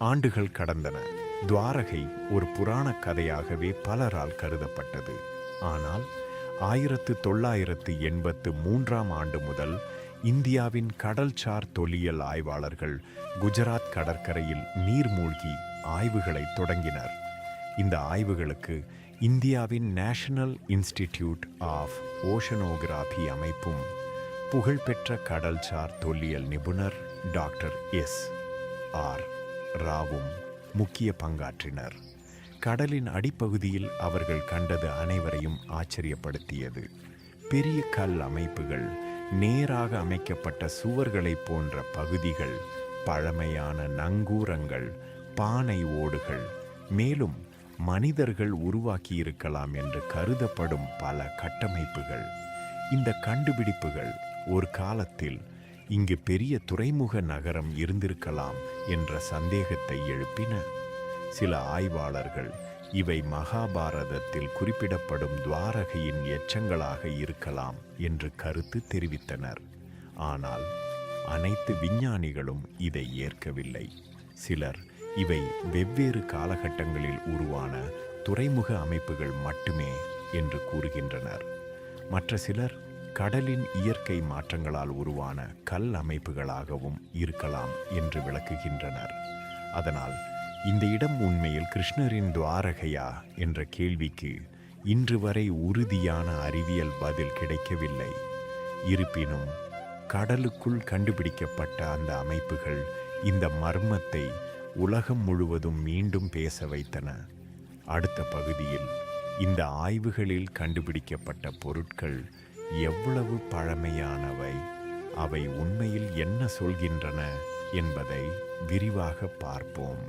ஆண்டுகள் கடந்தன. துவாரகை ஒரு புராண கதையாகவே பலரால் கருதப்பட்டது. ஆனால் 1983ஆம் ஆண்டு முதல் இந்தியாவின் கடல்சார் தொல்லியல் ஆய்வாளர்கள் குஜராத் கடற்கரையில் நீர்மூழ்கி ஆய்வுகளை தொடங்கினர். இந்த ஆய்வுகளுக்கு இந்தியாவின் நேஷனல் இன்ஸ்டிடியூட் ஆஃப் ஓஷனோகிராபி அமைப்பும் புகழ்பெற்ற கடல்சார் தொல்லியல் நிபுணர் டாக்டர் S.R. ராவும் முக்கிய பங்காற்றினர். கடலின் அடிப்பகுதியில் அவர்கள் கண்டது அனைவரையும் ஆச்சரியப்படுத்தியது. பெரிய கல் அமைப்புகள், நேராக அமைக்கப்பட்ட சுவர்களைப் போன்ற பகுதிகள், பழமையான நங்கூரங்கள், பானை ஓடுகள், மேலும் மனிதர்கள் உருவாக்கியிருக்கலாம் என்று கருதப்படும் பல கட்டமைப்புகள். இந்த கண்டுபிடிப்புகள் ஒரு காலத்தில் இங்கு பெரிய துறைமுக நகரம் இருந்திருக்கலாம் என்ற சந்தேகத்தை எழுப்பின. சில ஆய்வாளர்கள் இவை மகாபாரதத்தில் குறிப்பிடப்படும் துவாரகையின் எச்சங்களாக இருக்கலாம் என்று கருத்து தெரிவித்தனர். ஆனால் அனைத்து விஞ்ஞானிகளும் இதை ஏற்கவில்லை. சிலர் இவை வெவ்வேறு காலகட்டங்களில் உருவான துறைமுக அமைப்புகள் மட்டுமே என்று கூறுகின்றனர். மற்ற சிலர் கடலின் இயற்கை மாற்றங்களால் உருவான கல் அமைப்புகளாகவும் இருக்கலாம் என்று விளக்குகின்றனர். அதனால் இந்த இடம் உண்மையில் கிருஷ்ணரின் துவாரகையா என்ற கேள்விக்கு இன்று வரை உறுதியான அறிவியல் பதில் கிடைக்கவில்லை. இருப்பினும் கடலுக்குள் கண்டுபிடிக்கப்பட்ட அந்த அமைப்புகள் இந்த மர்மத்தை உலகம் முழுவதும் மீண்டும் பேச வைத்தன. அடுத்த பகுதியில் இந்த ஆய்வுகளில் கண்டுபிடிக்கப்பட்ட பொருட்கள் எவ்வளவு பழமையானவை, அவை உண்மையில் என்ன சொல்கின்றன என்பதை விரிவாக பார்ப்போம்.